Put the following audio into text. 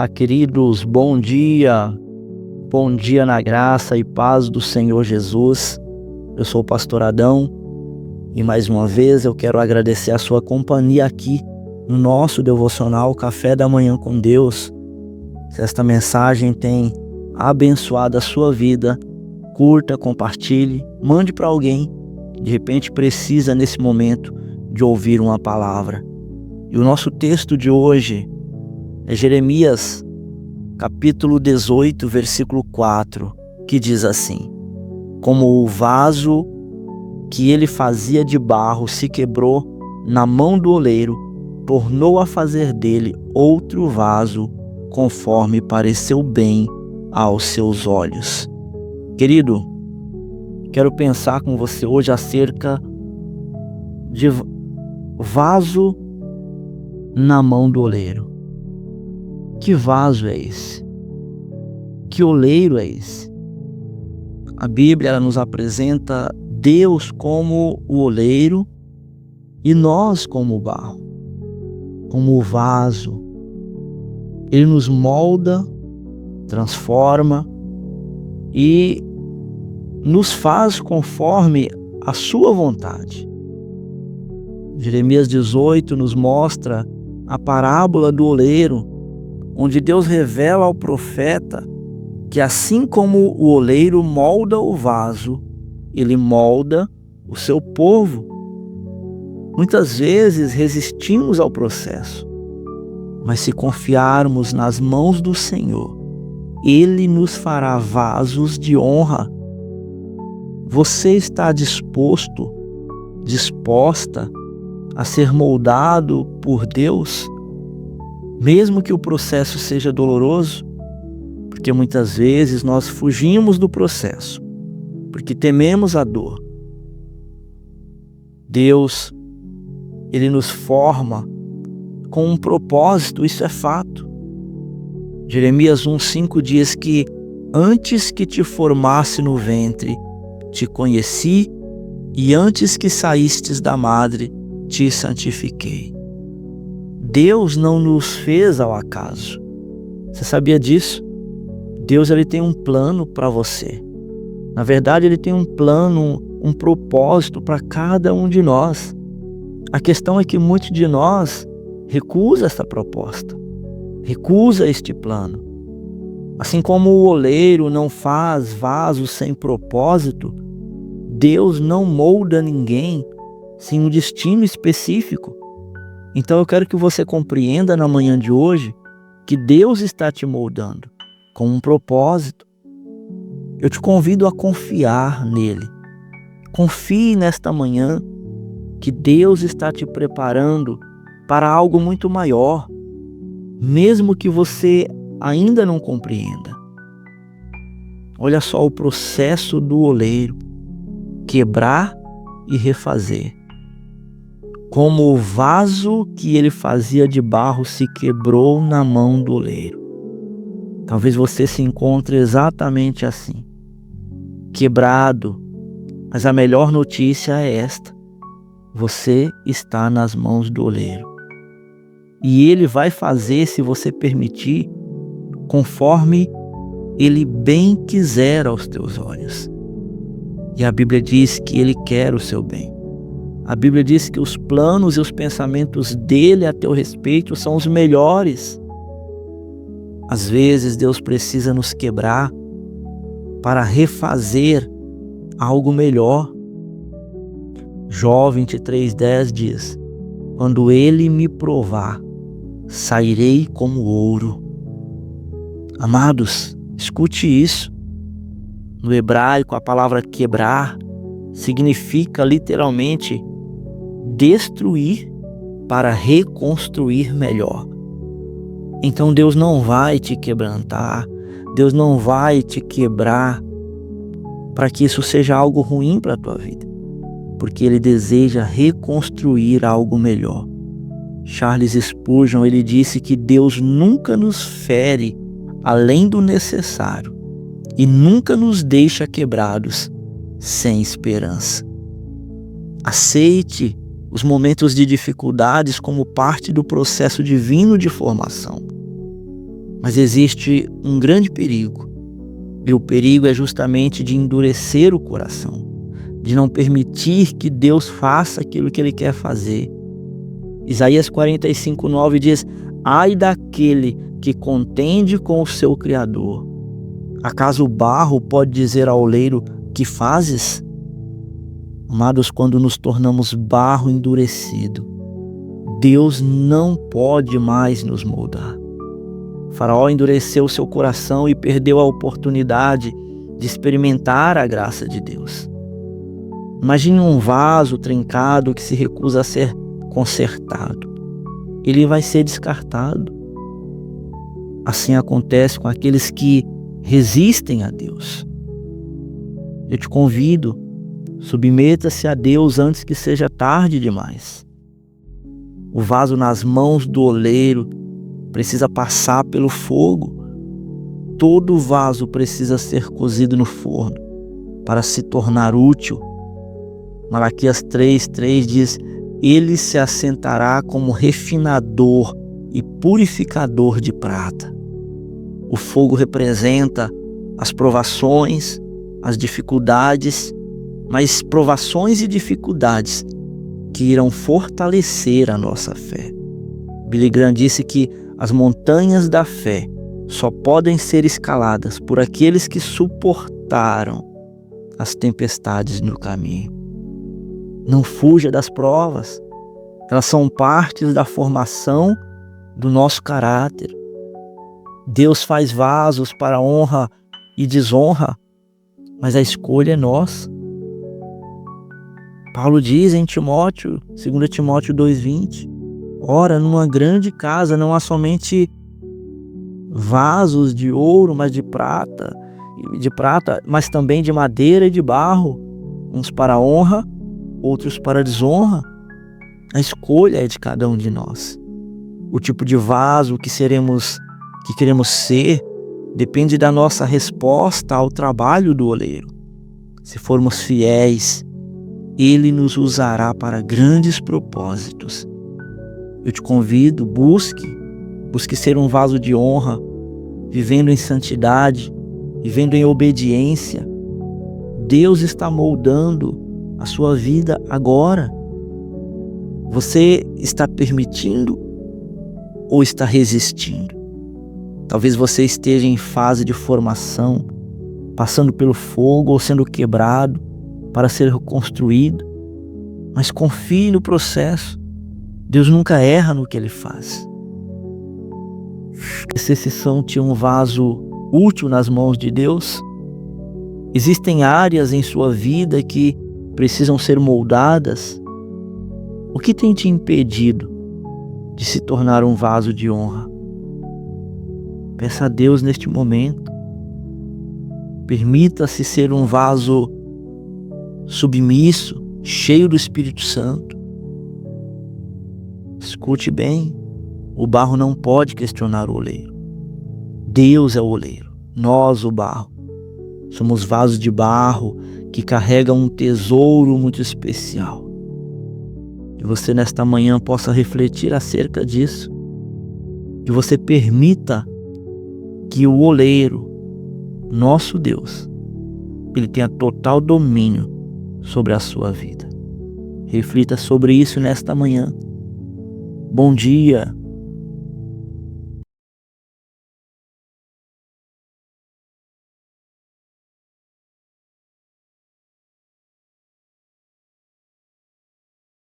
Olá, queridos, bom dia na graça e paz do Senhor Jesus. Eu sou o pastor Adão e mais uma vez eu quero agradecer a sua companhia aqui no nosso devocional Café da Manhã com Deus. Se esta mensagem tem abençoado a sua vida, curta, compartilhe, mande para alguém, de repente precisa nesse momento de ouvir uma palavra. E o nosso texto de hoje é Jeremias, capítulo 18, versículo 4, que diz assim: como o vaso que ele fazia de barro se quebrou na mão do oleiro, tornou a fazer dele outro vaso, conforme pareceu bem aos seus olhos. Querido, quero pensar com você hoje acerca de vaso na mão do oleiro. Que vaso é esse? Que oleiro é esse? A Bíblia ela nos apresenta Deus como o oleiro e nós como o barro, como o vaso. Ele nos molda, transforma e nos faz conforme a sua vontade. Jeremias 18 nos mostra a parábola do oleiro, onde Deus revela ao profeta que assim como o oleiro molda o vaso, ele molda o seu povo. Muitas vezes resistimos ao processo, mas se confiarmos nas mãos do Senhor, Ele nos fará vasos de honra. Você está disposto, disposta a ser moldado por Deus? Mesmo que o processo seja doloroso, porque muitas vezes nós fugimos do processo, porque tememos a dor. Deus, Ele nos forma com um propósito, isso é fato. Jeremias 1,5 diz que antes que te formasse no ventre, te conheci, e antes que saístes da madre, te santifiquei. Deus não nos fez ao acaso. Você sabia disso? Deus ele tem um plano para você. Na verdade, Ele tem um plano, um propósito para cada um de nós. A questão é que muitos de nós recusa essa proposta, recusa este plano. Assim como o oleiro não faz vasos sem propósito, Deus não molda ninguém sem um destino específico. Então eu quero que você compreenda na manhã de hoje que Deus está te moldando com um propósito. Eu te convido a confiar nele. Confie nesta manhã que Deus está te preparando para algo muito maior, mesmo que você ainda não compreenda. Olha só o processo do oleiro: quebrar e refazer. Como o vaso que ele fazia de barro se quebrou na mão do oleiro. Talvez você se encontre exatamente assim, quebrado, mas a melhor notícia é esta: você está nas mãos do oleiro. E ele vai fazer, se você permitir, conforme ele bem quiser aos teus olhos. E a Bíblia diz que ele quer o seu bem. A Bíblia diz que os planos e os pensamentos dele a teu respeito são os melhores. Às vezes Deus precisa nos quebrar para refazer algo melhor. Jó 23:10 diz: quando ele me provar, sairei como ouro. Amados, escute isso. No hebraico, a palavra quebrar significa literalmente destruir para reconstruir melhor. Então Deus não vai te quebrantar, Deus não vai te quebrar para que isso seja algo ruim para a tua vida, porque Ele deseja reconstruir algo melhor. Charles Spurgeon, ele disse que Deus nunca nos fere além do necessário e nunca nos deixa quebrados sem esperança. Aceite os momentos de dificuldades como parte do processo divino de formação. Mas existe um grande perigo. E o perigo é justamente de endurecer o coração, de não permitir que Deus faça aquilo que Ele quer fazer. Isaías 45:9 diz: ai daquele que contende com o seu Criador. Acaso o barro pode dizer ao oleiro: que fazes? Amados, quando nos tornamos barro endurecido, Deus não pode mais nos moldar. Faraó endureceu seu coração e perdeu a oportunidade de experimentar a graça de Deus. Imagine um vaso trincado que se recusa a ser consertado. Ele vai ser descartado. Assim acontece com aqueles que resistem a Deus. Eu te convido, submeta-se a Deus antes que seja tarde demais. O vaso nas mãos do oleiro precisa passar pelo fogo. Todo vaso precisa ser cozido no forno para se tornar útil. Malaquias 3:3 diz: ele se assentará como refinador e purificador de prata. O fogo representa as provações, as dificuldades, mas provações e dificuldades que irão fortalecer a nossa fé. Billy Graham disse que as montanhas da fé só podem ser escaladas por aqueles que suportaram as tempestades no caminho. Não fuja das provas. Elas são partes da formação do nosso caráter. Deus faz vasos para honra e desonra, mas a escolha é nossa. Paulo diz em Timóteo, 2 Timóteo 2:20, ora, numa grande casa não há somente vasos de ouro, mas de prata, mas também de madeira e de barro, uns para honra, outros para desonra. A escolha é de cada um de nós. O tipo de vaso que queremos ser depende da nossa resposta ao trabalho do oleiro. Se formos fiéis, Ele nos usará para grandes propósitos. Eu te convido, busque ser um vaso de honra, vivendo em santidade, vivendo em obediência. Deus está moldando a sua vida agora. Você está permitindo ou está resistindo? Talvez você esteja em fase de formação, passando pelo fogo ou sendo quebrado para ser reconstruído. Mas confie no processo. Deus nunca erra no que Ele faz. Se sente um vaso útil nas mãos de Deus, existem áreas em sua vida que precisam ser moldadas. O que tem te impedido de se tornar um vaso de honra? Peça a Deus neste momento. Permita-se ser um vaso submisso, cheio do Espírito Santo. Escute bem, o barro não pode questionar o oleiro. Deus é o oleiro, nós o barro. Somos vasos de barro que carregam um tesouro muito especial. Que você nesta manhã possa refletir acerca disso. Que você permita que o oleiro, nosso Deus, Ele tenha total domínio sobre a sua vida. Reflita sobre isso nesta manhã. Bom dia.